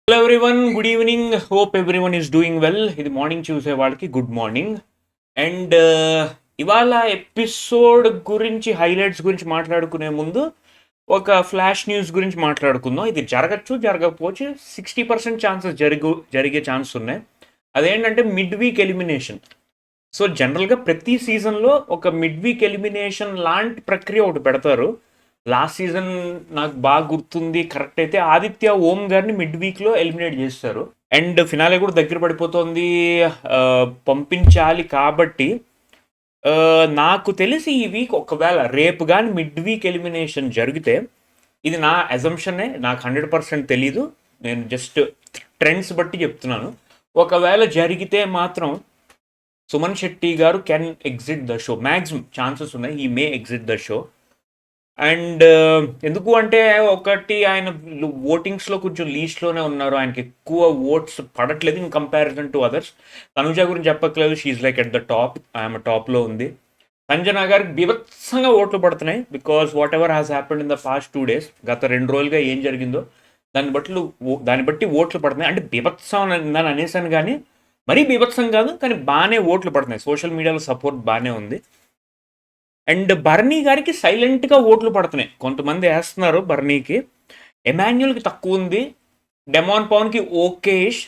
Hello everyone, good evening. Hope everyone is doing well. ఇది morning చూసే వాళ్ళకి good morning. And ఇవాళ episode గురించి, హైలైట్స్ గురించి మాట్లాడుకునే ముందు ఒక ఫ్లాష్ న్యూస్ గురించి మాట్లాడుకుందాం. ఇది జరగచ్చు, జరగకపోవచ్చు. 60% ఛాన్సెస్ జరిగే ఛాన్స్ ఉన్నాయి. అదేంటంటే మిడ్ వీక్ ఎలిమినేషన్. సో జనరల్గా ప్రతి సీజన్లో ఒక మిడ్ వీక్ ఎలిమినేషన్ లాంటి ప్రక్రియ ఒకటి పెడతారు. లాస్ట్ సీజన్ నాకు బాగా గుర్తుంది, కరెక్ట్ అయితే ఆదిత్య ఓం గారిని మిడ్ వీక్లో ఎలిమినేట్ చేస్తారు. అండ్ ఫినాలే కూడా దగ్గర పడిపోతుంది, ఆ, పంపించాలి కాబట్టి నాకు తెలిసి ఈ వీక్ ఒకవేళ రేపు కానీ మిడ్ వీక్ ఎలిమినేషన్ జరిగితే, ఇది నా అజంప్షనే, నాకు 100% తెలీదు, నేను జస్ట్ ట్రెండ్స్ బట్టి చెప్తున్నాను. ఒకవేళ జరిగితే మాత్రం సుమన్ శెట్టి గారు can exit the show. Maximum chances ఉన్నాయి ఈ మే ఎగ్జిట్ ద షో. అండ్ ఎందుకు అంటే, ఒకటి ఆయన ఓటింగ్స్లో కొంచెం లీస్ట్లోనే ఉన్నారు, ఆయనకి ఎక్కువ ఓట్స్ పడట్లేదు in comparison to others. Tanuja గురించి చెప్పట్లేదు, she's like at the top, ఆమె టాప్లో ఉంది. సంజన గారికి బీభత్సంగా ఓట్లు పడుతున్నాయి, because whatever has happened in the past 2 days, గత 2 రోజులుగా ఏం జరిగిందో దాన్ని బట్టి ఓట్లు పడుతున్నాయి. అంటే బీభత్సం అని అనేసాను కానీ మరీ బీభత్సం కాదు, కానీ బాగానే ఓట్లు పడుతున్నాయి. సోషల్ మీడియాలో సపోర్ట్ బాగానే ఉంది. అండ్ బర్నీ గారికి సైలెంట్గా ఓట్లు పడుతున్నాయి, కొంతమంది వేస్తున్నారు బర్నీకి. ఎమాన్యుల్కి తక్కువ ఉంది, డెమాన్ పవన్కి ఓకేష్.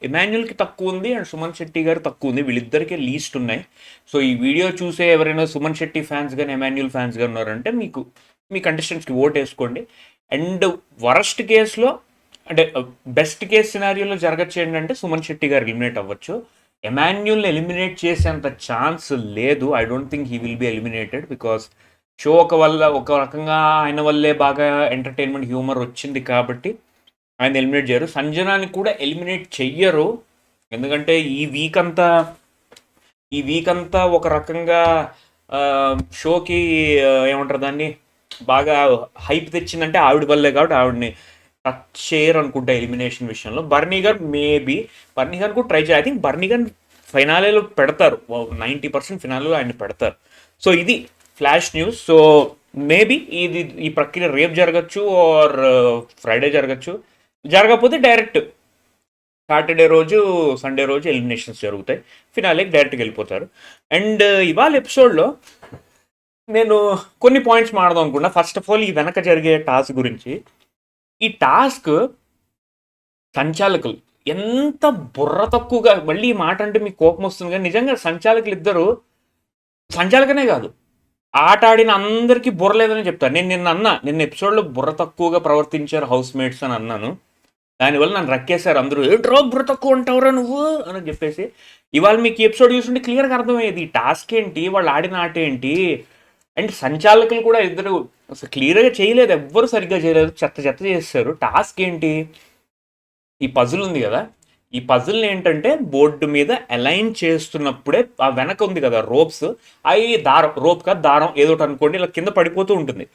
ఎమాన్యుల్కి తక్కువ ఉంది అండ్ సుమన్ శెట్టి గారు తక్కువ ఉంది, వీళ్ళిద్దరికీ లీస్ట్ ఉన్నాయి. సో ఈ వీడియో చూసే ఎవరైనా సుమన్ శెట్టి ఫ్యాన్స్ కానీ ఎమాన్యుల్ ఫ్యాన్స్ కానీ ఉన్నారంటే మీ కంటెస్టెంట్స్కి ఓట్ వేసుకోండి. అండ్ వరస్ట్ కేసులో, అంటే బెస్ట్ కేస్ సినారియోలో జరగచ్చు ఏంటంటే సుమన్ శెట్టి గారు ఎలిమినేట్ అవ్వచ్చు. ఎమాన్యుల్ ఎలిమినేట్ చేసేంత ఛాన్స్ లేదు. I don't think he will be eliminated, because show ఒక రకంగా ఆయన వల్లే బాగా ఎంటర్టైన్మెంట్ హ్యూమర్ వచ్చింది కాబట్టి ఆయన ఎలిమినేట్ చేయరు. సంజనాని కూడా ఎలిమినేట్ చెయ్యరు, ఎందుకంటే ఈ వీక్ అంతా ఒక రకంగా షోకి ఏమంటారు దాన్ని, బాగా హైప్ తెచ్చిందంటే ఆవిడ వల్లే, కాబట్టి ఆవిడని టచ్ చేయరు అనుకుంటా ఎలిమినేషన్ విషయంలో. బర్నీ గారు కూడా ట్రై చేయాలి. ఐ థింక్ బర్నీ గారు ఫైనాలేలో పెడతారు, 90% ఫినాలేలో ఆయన పెడతారు. సో ఇది ఫ్లాష్ న్యూస్. సో మేబీ ఈ ప్రక్రియ రేపు జరగచ్చు ఆర్ ఫ్రైడే జరగచ్చు. జరగకపోతే డైరెక్ట్ సాటర్డే రోజు, సండే రోజు ఎలిమినేషన్స్ జరుగుతాయి, ఫినాలేకి డైరెక్ట్గా వెళ్ళిపోతారు. అండ్ ఇవాళ ఎపిసోడ్లో నేను కొన్ని పాయింట్స్ మాడదాం అనుకున్నా. ఫస్ట్ ఆఫ్ ఆల్, ఈ వెనక జరిగే టాస్క్ గురించి. ఈ టాస్క్ సంచాలకులు ఎంత బుర్ర తక్కువగా, మళ్ళీ ఈ మాట అంటే మీకు కోపం వస్తుంది కానీ నిజంగా సంచాలకులు ఇద్దరు, సంచాలకనే కాదు ఆట ఆడిన అందరికీ బుర్ర లేదని చెప్తాను. నిన్న ఎపిసోడ్లో బుర్ర తక్కువగా ప్రవర్తించారు హౌస్ మేట్స్ అని అన్నాను. దానివల్ల నన్ను రక్కేశారు అందరూ, ఏంట్రో బుర్ర తక్కువ ఉంటావురా నువ్వు అని చెప్పేసి. ఇవాళ మీకు ఎపిసోడ్ చూస్తుంటే క్లియర్గా అర్థమయ్యేది ఈ టాస్క్ ఏంటి, వాళ్ళు ఆడిన ఆట ఏంటి. అండ్ సంచాలకులు కూడా ఇద్దరు అసలు క్లియర్గా చేయలేదు, ఎవ్వరు సరిగ్గా చేయలేదు, చెత్త చేస్తారు. టాస్క్ ఏంటి, ఈ పజిల్ ఉంది కదా, ఈ పజిల్ని ఏంటంటే బోర్డు మీద అలైన్ చేస్తున్నప్పుడే ఆ వెనక ఉంది కదా రోప్స్, అవి రోప్ కాదు దారం ఏదోటి అనుకోండి, ఇలా కింద పడిపోతూ ఉంటుంది.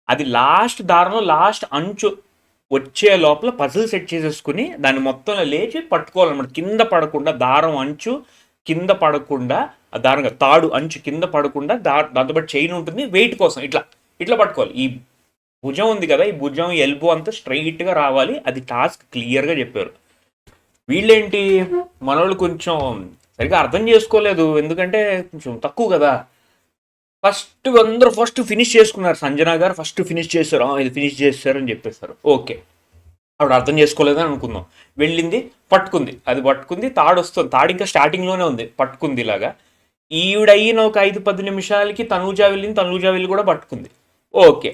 అది లాస్ట్ దారంలో లాస్ట్ అంచు వచ్చే లోపల పజిల్ సెట్ చేసేసుకుని దాన్ని మొత్తం లేచి పట్టుకోవాలన్నమాట, కింద పడకుండా. దారం అంచు కింద పడకుండా, ఆ దారంగా తాడు అంచు కింద పడకుండా, దాంతో పాటు చైన్ ఉంటుంది వెయిట్ కోసం, ఇట్లా పట్టుకోవాలి. ఈ భుజం ఉంది కదా, ఈ భుజం ఎల్బో అంతా స్ట్రైట్గా రావాలి. అది టాస్క్ క్లియర్గా చెప్పారు. వీళ్ళేంటి, మనోళ్ళు కొంచెం సరిగ్గా అర్థం చేసుకోలేదు, ఎందుకంటే కొంచెం తక్కువ కదా. అందరూ ఫస్ట్ ఫినిష్ చేసుకున్నారు. సంజన గారు ఫస్ట్ ఫినిష్ చేశారు, ఇది ఫినిష్ చేశారు అని చెప్పేశారు. ఓకే, ఆవిడ అర్థం చేసుకోలేదని అనుకుందాం. వెళ్ళింది, పట్టుకుంది, తాడు వస్తుంది, తాడు ఇంకా స్టార్టింగ్లోనే ఉంది, పట్టుకుంది ఇలాగా. ఈవిడ అయిన ఒక 5-10 నిమిషాలకి తనూజా వెళ్ళి కూడా పట్టుకుంది. ఓకే,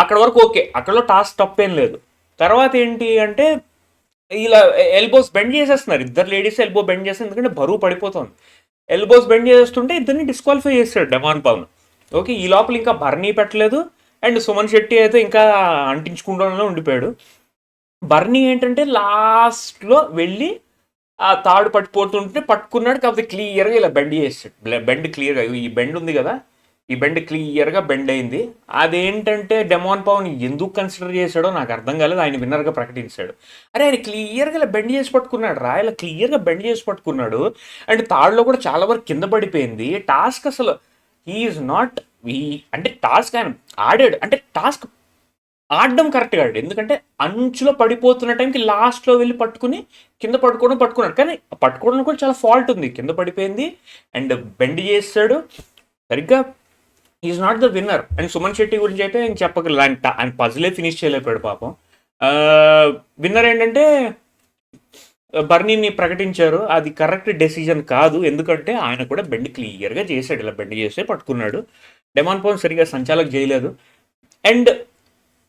అక్కడ వరకు ఓకే, అక్కడలో టాస్క్ తప్పేం లేదు. తర్వాత ఏంటి అంటే, ఇలా ఎల్బోస్ బెండ్ చేసేస్తున్నారు, ఇద్దరు లేడీస్ ఎల్బో బెండ్ చేస్తారు, ఎందుకంటే బరువు పడిపోతుంది. ఎల్బోస్ బెండ్ చేస్తుంటే ఇద్దరిని డిస్క్వాలిఫై చేస్తాడు డెమాన్ పవన్. ఓకే, ఈ లోపల ఇంకా బర్నీ పెట్టలేదు, అండ్ సుమన్ శెట్టి అయితే ఇంకా అంటించుకుంటూనే ఉండిపోయాడు. బర్నీ ఏంటంటే లాస్ట్లో వెళ్ళి ఆ తాడు పట్టుకున్నాడు, కాకపోతే క్లియర్గా ఇలా బెండ్ చేస్తాడు. బెండ్ క్లియర్గా, ఈ బెండ్ ఉంది కదా, ఈ బెండ్ క్లియర్గా బెండ్ అయింది. అదేంటంటే డెమాన్ పవన్ ఎందుకు కన్సిడర్ చేశాడో నాకు అర్థం కాలేదు, ఆయన విన్నర్గా ప్రకటించాడు. అరే ఆయన క్లియర్గా ఇలా బెండ్ చేసి పట్టుకున్నాడు రా, ఇలా క్లియర్గా బెండ్ చేసి పట్టుకున్నాడు. అండ్ తాడులో కూడా చాలా వరకు కింద పడిపోయింది. టాస్క్ అసలు హీఈస్ నాట్, అంటే టాస్క్ ఆయన ఆడాడు, అంటే టాస్క్ ఆడడం కరెక్ట్ కాదు. ఎందుకంటే అంచులో పడిపోతున్న టైంకి లాస్ట్‌లో వెళ్లి పట్టుకొని కింద పట్టుకున్నాడు. కానీ పట్టుకోవడంలో కూడా చాలా ఫాల్ట్ ఉంది. కింద పడిపోయింది అండ్ బెండ్ చేసాడు. సరిగ్గా is not the winner. And Suman Shetty గురించి అయితే ఇంక చెప్పగల ఆయన పజిలే ఫినిష్ చేయలేకపోయాడు పాపం. విన్నర్ ఏంటంటే బర్నీని ప్రకటించారు. అది కరెక్ట్ డెసిజన్ కాదు. ఎందుకంటే ఆయన కూడా బెండ్ క్లియర్‌గా చేశాడు. ఇలా బెండ్ చేసే పట్టుకున్నాడు. డెమాన్ పవన్ సరిగ్గా సంచాలక్ చేయలేదు. అండ్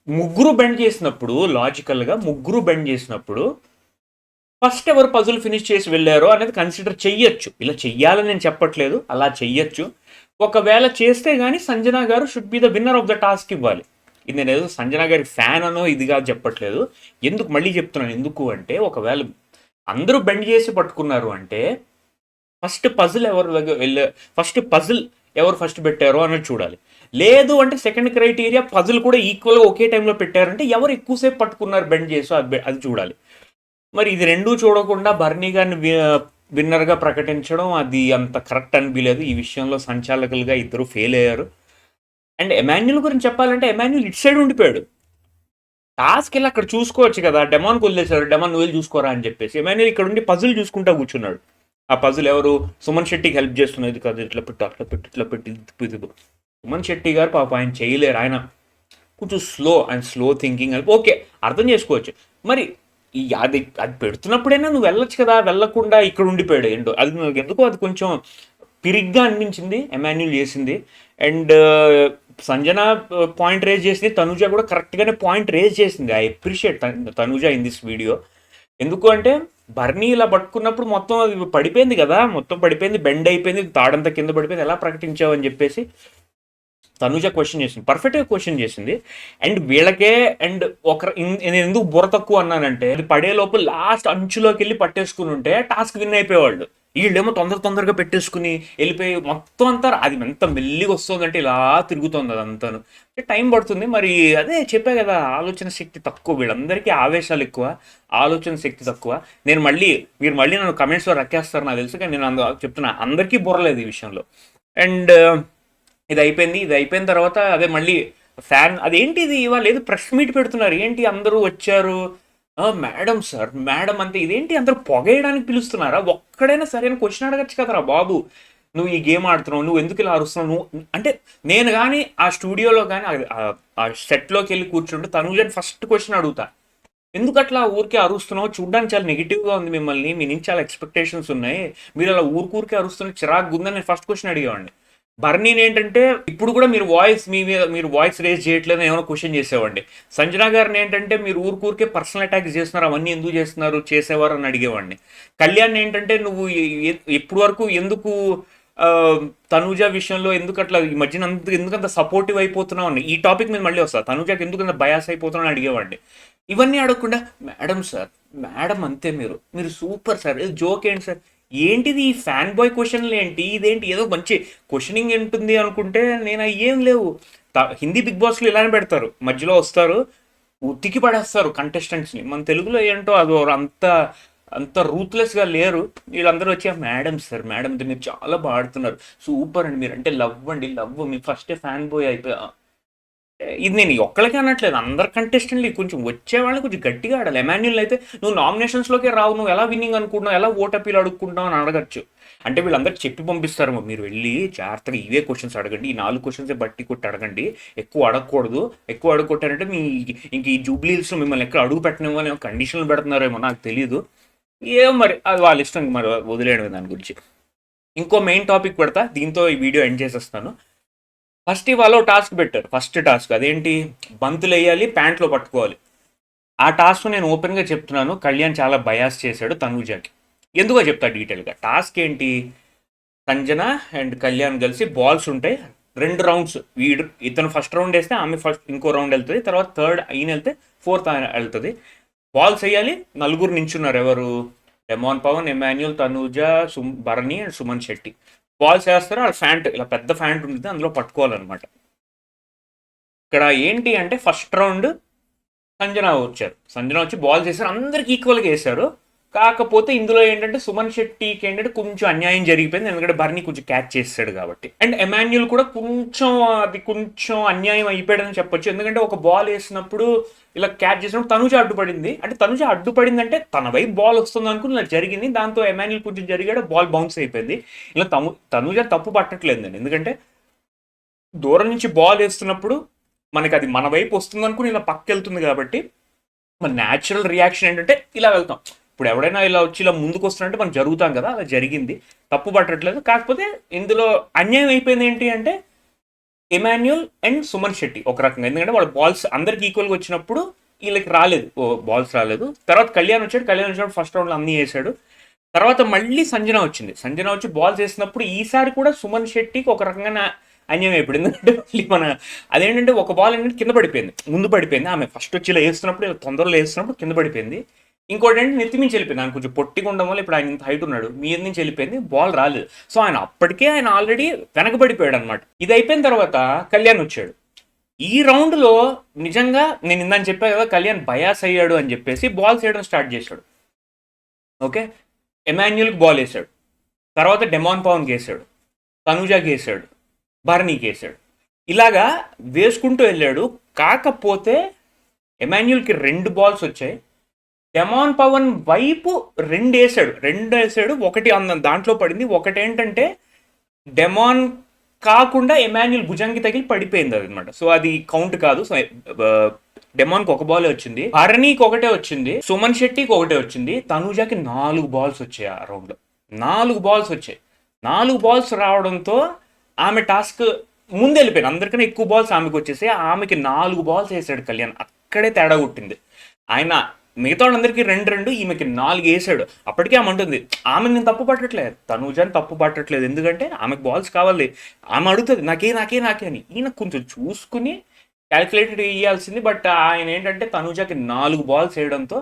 ముగ్గురు బెండ్ చేసినప్పుడు లాజికల్‌గా ముగ్గురు బెండ్ చేసినప్పుడు ఫస్ట్ ఎవరు పజిల్ ఫినిష్ చేసి వెళ్ళారో అనేది కన్సిడర్ చెయ్యొచ్చు. ఇలా చెయ్యాలని నేను చెప్పట్లేదు. అలా చెయ్యొచ్చు. ఒకవేళ చేస్తే గానీ సంజన గారు should be the winner of the task ఇవ్వాలి. ఇది నేనేదో సంజన గారి ఫ్యాన్ అనో ఇది కాదు చెప్పట్లేదు. ఎందుకు మళ్ళీ చెప్తున్నాను. ఎందుకు అంటే ఒకవేళ అందరూ బెండ్ చేసి పట్టుకున్నారు అంటే ఫస్ట్ పజిల్ ఎవరు ఫస్ట్ పెట్టారో అన్నది చూడాలి. లేదు అంటే సెకండ్ క్రైటీరియా పజిల్ కూడా ఈక్వల్గా ఒకే టైంలో పెట్టారంటే ఎవరు ఎక్కువసేపు పట్టుకున్నారు బెండ్ చేసి అది చూడాలి. మరి ఇది రెండూ చూడకుండా బర్నీ గారిని విన్నర్గా ప్రకటించడం అది అంత కరెక్ట్ అనిపించలేదు. ఈ విషయంలో సంచాలకులుగా ఇద్దరు ఫెయిల్ అయ్యారు. అండ్ ఎమాన్యుల్ గురించి చెప్పాలంటే ఎమాన్యుల్ ఇటు సైడ్ ఉండిపోయాడు. టాస్క్ వెళ్ళి అక్కడ చూసుకోవచ్చు కదా. డెమాన్కి వదిలేశారు. డెమాన్ నువ్వు వెళ్ళి చూసుకోరా అని చెప్పేసి ఎమాన్యుల్ ఇక్కడ ఉండి పజిల్ చూసుకుంటా కూర్చున్నాడు. ఆ పజిల్ ఎవరు సుమన్ శెట్టికి హెల్ప్ చేస్తున్నది కదా. ఇట్లా పెట్టు అట్లా పెట్టి ఇట్లా పెట్టి సుమన్ శెట్టి గారు పాప ఆయన చేయలేరు. ఆయన కొంచెం స్లో థింకింగ్ ఓకే అర్థం చేసుకోవచ్చు. మరి అది పెడుతున్నప్పుడైనా నువ్వు వెళ్ళొచ్చు కదా. వెళ్ళకుండా ఇక్కడ ఉండిపోయాడు ఏంటో అది ఎందుకో అది కొంచెం పిరిగ్గా అనిపించింది ఎమాన్యుల్ చేసింది. అండ్ సంజన పాయింట్ రేజ్ చేసింది. తనుజ కూడా కరెక్ట్గానే పాయింట్ రేజ్ చేసింది. I appreciate Tanuja in this video. ఎందుకు అంటే బర్నీ ఇలా పట్టుకున్నప్పుడు మొత్తం అది పడిపోయింది కదా. మొత్తం పడిపోయింది, బెండ్ అయిపోయింది, తాడంతా కింద పడిపోయింది. ఎలా ప్రకటించావు అని చెప్పేసి తనుజ క్వశ్చన్ చేసింది. పర్ఫెక్ట్గా క్వశ్చన్ చేసింది. అండ్ వీళ్ళకే అండ్ నేను ఎందుకు బుర్ర తక్కువ అన్నానంటే అది పడే లోపు లాస్ట్ అంచులోకి వెళ్ళి పట్టేసుకుని ఉంటే టాస్క్ విన్ అయిపోయేవాళ్ళు. వీళ్ళేమో తొందరగా పెట్టేసుకుని వెళ్ళిపోయి మొత్తం అంతా అది ఎంత మెల్లిగా వస్తుందంటే ఇలా తిరుగుతుంది అదంతాను. టైం పడుతుంది. మరి అదే చెప్పా కదా ఆలోచన శక్తి తక్కువ. వీళ్ళందరికీ ఆవేశాలు ఎక్కువ, ఆలోచన శక్తి తక్కువ. మీరు మళ్ళీ నన్ను కమెంట్స్లో రక్కేస్తారు నాకు తెలుసు. కానీ నేను చెప్తున్నా అందరికీ బుర్రలేదు ఈ విషయంలో. అండ్ ఇది అయిపోయిన తర్వాత అదే మళ్ళీ ఫ్యాన్ అదేంటి ఇది ఇవాళ ఏదో ప్రెస్ మీట్ పెడుతున్నారు. ఏంటి అందరూ వచ్చారు, మేడం సార్ మేడం అంతే. ఇదేంటి అందరూ పొగేయడానికి పిలుస్తున్నారా? ఒక్కడైనా సరైన క్వశ్చన్ అడగచ్చు కదరా బాబు. నువ్వు ఈ గేమ్ ఆడుతున్నావు, నువ్వు ఎందుకు ఇలా అరుస్తున్నావు? నువ్వు అంటే నేను కానీ ఆ స్టూడియోలో కానీ ఆ సెట్లోకి వెళ్ళి కూర్చుంటే తనుజని ఫస్ట్ క్వశ్చన్ అడుగుతా. ఎందుకు అట్లా ఊరికే అరుస్తున్నావు? చూడడానికి చాలా నెగిటివ్గా ఉంది మిమ్మల్ని, మీ నుంచి చాలా ఎక్స్పెక్టేషన్స్ ఉన్నాయి, మీరు అలా ఊరికే అరుస్తున్న చిరాకు ఉందని నేను ఫస్ట్ క్వశ్చన్ అడిగేవాడిని. బర్నీని ఏంటంటే ఇప్పుడు కూడా మీరు వాయిస్ రేజ్ చేయట్లేదు ఏమైనా క్వశ్చన్ చేసేవాడిని. సంజన గారిని ఏంటంటే మీరు ఊరికే పర్సనల్ అటాక్స్ చేస్తున్నారు, అవన్నీ ఎందుకు చేస్తున్నారు, చేసేవారు అని అడిగేవాడిని. కళ్యాణ్ ఏంటంటే నువ్వు ఎప్పుడు వరకు ఎందుకు తనూజ విషయంలో ఎందుకు అట్లా ఈ మధ్యన ఎందుకంత సపోర్టివ్ అయిపోతున్నావు అని ఈ టాపిక్ మీద మళ్ళీ వస్తా. తనూజకి ఎందుకంత బయాస్ అయిపోతున్నావు అని అడిగేవాడిని. ఇవన్నీ అడగకుండా మేడం సార్ మేడం అంతే, మీరు సూపర్ సార్, జోక్ ఏంటి సార్, ఏంటిది ఈ ఫ్యాన్ బాయ్ క్వశ్చన్లు ఏంటి, ఇదేంటి ఏదో మంచి క్వశ్చనింగ్ ఉంటుంది అనుకుంటే నేను ఏం లేవు. హిందీ బిగ్ బాస్లో ఇలానే పెడతారు, మధ్యలో వస్తారు ఉతికి పడేస్తారు కంటెస్టెంట్స్ని. మన తెలుగులో ఏంటో అది అంత రూత్లెస్గా లేరు. వీళ్ళందరూ వచ్చి మేడం సార్ మేడం మీరు చాలా బాడుతున్నారు, సూపర్ అండి, మీరు అంటే లవ్ మీ ఫస్టే ఫ్యాన్ బాయ్ అయిపోయా. ఇది నేను ఒక్కడికే అనట్లేదు, అందరు కంటెస్టెంట్లు కొంచెం వచ్చేవాళ్ళని కొంచెం గట్టిగా ఆడాలి. ఎమాన్యుల్ అయితే నువ్వు నామినేషన్స్లోకే రావు, నువ్వు ఎలా విన్నింగ్ అనుకుంటున్నావు, ఎలా ఓటపీలు అడుక్కుంటున్నావు అని అడగచ్చు. అంటే వీళ్ళందరూ చెప్పి పంపిస్తారు, మీరు వెళ్ళి జాగ్రత్తగా ఇవే క్వశ్చన్స్ అడగండి, ఈ 4 క్వశ్చన్సే బట్టి కొట్టి అడగండి, ఎక్కువ అడగకొట్టారంటే ఇంక ఈ జూబ్లీస్లో మిమ్మల్ని ఎక్కడ అడుగు పెట్టినేమో కండిషన్లు పెడుతున్నారేమో నాకు తెలియదు. ఏమో మరి అది వాళ్ళ ఇష్టం, మరి వదిలేయడం దాని గురించి. ఇంకో మెయిన్ టాపిక్ పెడతా, దీంతో ఈ వీడియో ఎండ్ చేసేస్తాను. ఫస్ట్ ఇవాళ టాస్క్ పెట్టారు. ఫస్ట్ టాస్క్ అదేంటి, బంతులు వేయాలి, ప్యాంట్లో పట్టుకోవాలి. ఆ టాస్క్ నేను ఓపెన్గా చెప్తున్నాను, కళ్యాణ్ చాలా బయాస్ చేశాడు తనూజాకి. ఎందుకో చెప్తా డీటెయిల్గా. టాస్క్ ఏంటి, సంజన అండ్ కళ్యాణ్ కలిసి బాల్స్ ఉంటాయి, 2 రౌండ్స్. ఇతను ఫస్ట్ రౌండ్ వేస్తే ఆమె ఇంకో రౌండ్ వెళ్తుంది, తర్వాత థర్డ్ ఈయన వెళ్తే ఫోర్త్ వెళ్తుంది. బాల్స్ వేయాలి, 4 నించున్నారు. ఎవరు, Demon Pavan, Emmanuel, Tanuja, Bharani and Suman Shetty. Balls వేస్తారు, ఆ ఫ్యాంట్ ఇలా పెద్ద ఫ్యాంట్ ఉంటుంది, అందులో పట్టుకోవాలన్నమాట. ఇక్కడ ఏంటి అంటే ఫస్ట్ రౌండ్ సంజన వచ్చి బాల్స్ వేసారు, అందరికి ఈక్వల్గా వేశారు. కాకపోతే ఇందులో ఏంటంటే సుమన్ శెట్టికి ఏంటంటే కొంచెం అన్యాయం జరిగిపోయింది, ఎందుకంటే బర్నీ కొంచెం క్యాచ్ చేస్తాడు కాబట్టి. అండ్ ఎమాన్యుల్ కూడా కొంచెం అన్యాయం అయిపోయాడని చెప్పొచ్చు, ఎందుకంటే ఒక బాల్ వేసినప్పుడు ఇలా క్యాచ్ చేసినప్పుడు తనుజ అడ్డుపడింది. అంటే తనుజ అడ్డుపడింది అంటే తన వైపు బాల్ వస్తుంది అనుకుని ఇలా జరిగింది, దాంతో ఎమాన్యుల్ కొంచెం జరిగాడు, బాల్ బౌన్స్ అయిపోయింది. ఇలా తనుజ తప్పు పట్టట్లేదు, ఎందుకంటే దూరం నుంచి బాల్ వేస్తున్నప్పుడు మనకి అది మన వైపు వస్తుంది అనుకుని ఇలా పక్క వెళ్తుంది కాబట్టి మన న్యాచురల్ రియాక్షన్ ఏంటంటే ఇలా వెళ్తాం. ఇప్పుడు ఎవడైనా ఇలా వచ్చి ఇలా ముందుకు వస్తున్నట్టే మనం జరుగుతాం కదా, అలా జరిగింది, తప్పు పట్టట్లేదు. కాకపోతే ఇందులో అన్యాయం అయిపోయింది ఏంటి అంటే ఎమాన్యుల్ అండ్ సుమన్ శెట్టి ఒక రకంగా, ఎందుకంటే వాళ్ళ బాల్స్ అందరికి ఈక్వల్గా వచ్చినప్పుడు వీళ్ళకి రాలేదు, బాల్స్ రాలేదు. తర్వాత కళ్యాణ్ వచ్చినప్పుడు ఫస్ట్ రౌండ్లో అన్నీ వేసాడు. తర్వాత మళ్ళీ సంజన వచ్చి బాల్స్ వేసినప్పుడు ఈసారి కూడా సుమన్ శెట్టికి ఒక రకంగా అన్యాయం అయిపోయింది. ఎందుకంటే మళ్ళీ అదేంటంటే ఒక బాల్ ఏంటంటే కింద పడిపోయింది, ముందు పడిపోయింది. ఆమె ఫస్ట్ వచ్చి ఇలా వేస్తున్నప్పుడు ఇలా తొందరలో వేస్తున్నప్పుడు కింద పడిపోయింది. ఇంకోటి ఏంటంటే నెత్తి మించి వెళ్ళిపోయింది, ఆయన కొంచెం పొట్టిగా ఉండడం వల్ల ఇప్పుడు ఆయన ఇంత హైట్ ఉన్నాడు, మీద నుంచి వెళ్ళిపోయింది, బాల్ రాలేదు. సో ఆయన ఆల్రెడీ వెనకబడిపోయాడు అనమాట. ఇది అయిపోయిన తర్వాత కళ్యాణ్ వచ్చాడు. ఈ రౌండ్లో నిజంగా నేను ఇందని చెప్పా కదా, కళ్యాణ్ బయాస్ అయ్యాడు అని చెప్పేసి బాల్స్ వేయడం స్టార్ట్ చేశాడు. ఓకే, ఎమాన్యుల్కి బాల్ వేసాడు, తర్వాత డెమాన్ పవన్కి వేసాడు, తనుజాకి వేసాడు, బర్నీకి వేసాడు, ఇలాగా వేసుకుంటూ వెళ్ళాడు. కాకపోతే ఎమాన్యుల్కి 2 బాల్స్ వచ్చాయి, డెమాన్ పవన్ వైపు 2 వేసాడు, ఒకటి దాంట్లో పడింది, ఒకటి ఏంటంటే డెమాన్ కాకుండా ఎమాన్యుల్ భుజంగి తగిలి పడిపోయింది అనమాట. సో అది కౌంట్ కాదు. సో డెమాన్కి 1 బాల్ వచ్చింది, బర్నీకి 1 వచ్చింది, సుమన్ శెట్టికి 1 వచ్చింది, తనుజాకి 4 బాల్స్ వచ్చాయి. ఆ రౌండ్లో 4 బాల్స్ వచ్చాయి. 4 బాల్స్ రావడంతో ఆమె టాస్క్ ముందు వెళ్ళిపోయింది, అందరికన్నా ఎక్కువ బాల్స్ ఆమెకు వచ్చేసి ఆమెకి 4 బాల్స్ వేసాడు కళ్యాణ్. అక్కడే తేడా కొట్టింది. ఆయన మిగతా వాళ్ళందరికీ 2 ఈమెకి 4 వేసాడు. అప్పటికే ఆమె అంటుంది, ఆమె నేను తప్పు పట్టట్లేదు, తనుజాని తప్పు పట్టట్లేదు, ఎందుకంటే ఆమెకు బాల్స్ కావాలి. ఆమె అడుగుతుంది నాకే అని. ఈయన కొంచెం చూసుకుని క్యాలిక్యులేటెడ్ వేయాల్సింది. బట్ ఆయన ఏంటంటే తనుజాకి 4 బాల్స్ వేయడంతో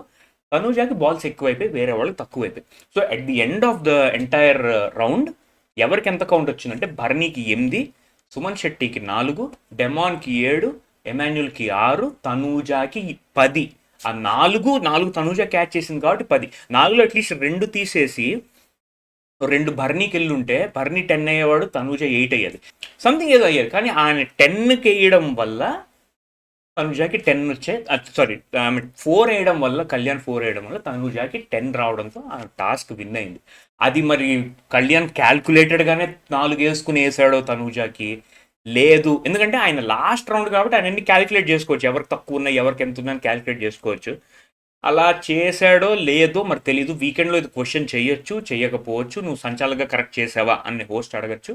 తనుజాకి బాల్స్ ఎక్కువైపోయి వేరే వాళ్ళకి తక్కువైపోయి. So at the end of the entire round ఎవరికి ఎంత కౌంట్ వచ్చిందంటే బర్నీకి 8, సుమన్ శెట్టికి 4, డెమాన్కి 7, ఎమాన్యుల్కి 6, తనూజాకి 10. ఆ 4 తనూజా క్యాచ్ చేసింది కాబట్టి 10. 4లో అట్లీస్ట్ 2 తీసేసి 2 బర్నీకి వెళ్ళి ఉంటే బర్నీ 10 అయ్యేవాడు, తనూజా 8 అయ్యేది, సంథింగ్ ఏదో అయ్యేది. కానీ ఆయన 10కి వేయడం వల్ల తనుజాకి 10 వచ్చాయి. సారీ, ఆమె 4 వేయడం వల్ల, కళ్యాణ్ 4 వేయడం వల్ల తనుజాకి 10 రావడంతో ఆ టాస్క్ విన్ అయింది. అది మరి కళ్యాణ్ క్యాల్కులేటెడ్గానే 4 వేసుకుని వేసాడో తనుజాకి లేదు, ఎందుకంటే ఆయన లాస్ట్ రౌండ్ కాబట్టి ఆయన అన్ని క్యాలిక్యులేట్ చేసుకోవచ్చు, ఎవరికి తక్కువ ఉన్నాయి ఎవరికి ఎంత ఉందని క్యాలిక్యులేట్ చేసుకోవచ్చు. అలా చేశాడో లేదో మరి తెలీదు. వీకెండ్లో ఇది క్వశ్చన్ చేయొచ్చు, చేయకపోవచ్చు. నువ్వు సంచాలకుగా కరెక్ట్ చేసావా అని హోస్ట్ అడగచ్చు.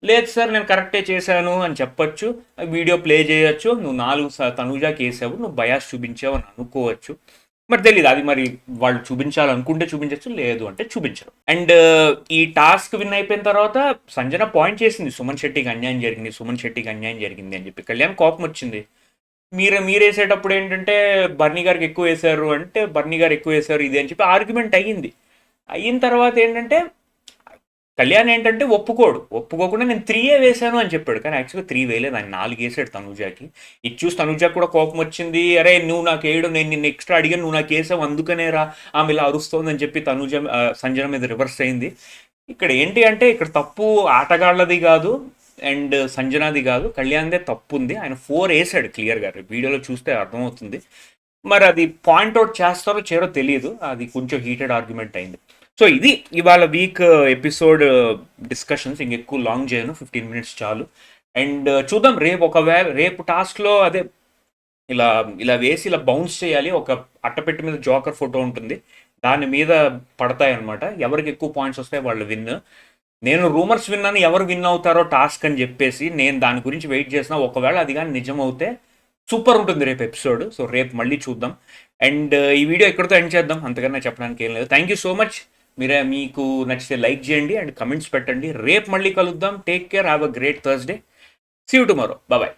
లేదు సార్ నేను కరెక్టే చేశాను అని చెప్పొచ్చు, వీడియో ప్లే చేయొచ్చు, నువ్వు 4 తనుజాకి వేసావు, నువ్వు బయాస్ చూపించావు అని అనుకోవచ్చు. మరి తెలియదు, అది మరి వాళ్ళు చూపించాలనుకుంటే చూపించచ్చు, లేదు అంటే చూపించరు. అండ్ ఈ టాస్క్ విన్ అయిపోయిన తర్వాత సంజన పాయింట్ చేసింది, సుమన్ శెట్టికి అన్యాయం జరిగింది అని చెప్పి. కళ్యాణ్ కోపం వచ్చింది, మీరు వేసేటప్పుడు ఏంటంటే బర్నీ గారికి ఎక్కువ వేశారు అంటే బర్నీ గారు ఎక్కువ వేశారు ఇది అని చెప్పి ఆర్గ్యుమెంట్ అయిన తర్వాత ఏంటంటే కళ్యాణ్ ఏంటంటే ఒప్పుకోకుండా నేను 3 వేసాను అని చెప్పాడు. కానీ యాక్చువల్గా 3 వేయలేదు, ఆయన 4 వేసాడు తనుజాకి. ఇది చూసి తనుజాకి కూడా కోపం వచ్చింది, అరే నువ్వు నాకు వేయడం, నేను నిన్ను ఎక్స్ట్రా అడిగాను, నువ్వు నాకు వేసావు, అందుకనే రా ఆమె ఇలా అరుస్తోందని చెప్పి సంజన మీద రివర్స్ అయింది. ఇక్కడ ఏంటి అంటే ఇక్కడ తప్పు ఆటగాళ్ళది కాదు అండ్ సంజనాది కాదు, కళ్యాణ్దే తప్పు ఉంది. ఆయన 4 వేసాడు క్లియర్గా, వీడియోలో చూస్తే అర్థమవుతుంది. మరి అది పాయింట్అవుట్ చేస్తారో చేయరో తెలియదు, అది కొంచెం హీటెడ్ ఆర్గ్యుమెంట్ అయింది. సో ఇది ఇవాళ వీక్ ఎపిసోడ్ డిస్కషన్స్. ఇంకెక్కువ లాంగ్ చేయను, 15 minutes చాలు. అండ్ చూద్దాం రేపు టాస్క్లో అదే ఇలా వేసి ఇలా బౌన్స్ చేయాలి. ఒక అట్టపెట్టి మీద జోకర్ ఫోటో ఉంటుంది, దాని మీద పడతాయి అనమాట. ఎవరికి ఎక్కువ పాయింట్స్ వస్తాయి వాళ్ళు విన్. నేను రూమర్స్ విన్నాను, ఎవరు విన్ అవుతారో టాస్క్ అని చెప్పేసి నేను దాని గురించి వెయిట్ చేసిన. ఒకవేళ అది కానీ నిజం అవుతే సూపర్ ఉంటుంది రేపు ఎపిసోడ్. సో రేపు మళ్ళీ చూద్దాం. అండ్ ఈ వీడియో ఎక్కడితో ఎండ్ చేద్దాం, అంతకన్నా చెప్పడానికి ఏం లేదు. Thank you so much. మీకు నచ్చితే లైక్ చేయండి అండ్ కమెంట్స్ పెట్టండి. రేపు మళ్ళీ కలుద్దాం. Take care, have a great Thursday. See you tomorrow. Bye.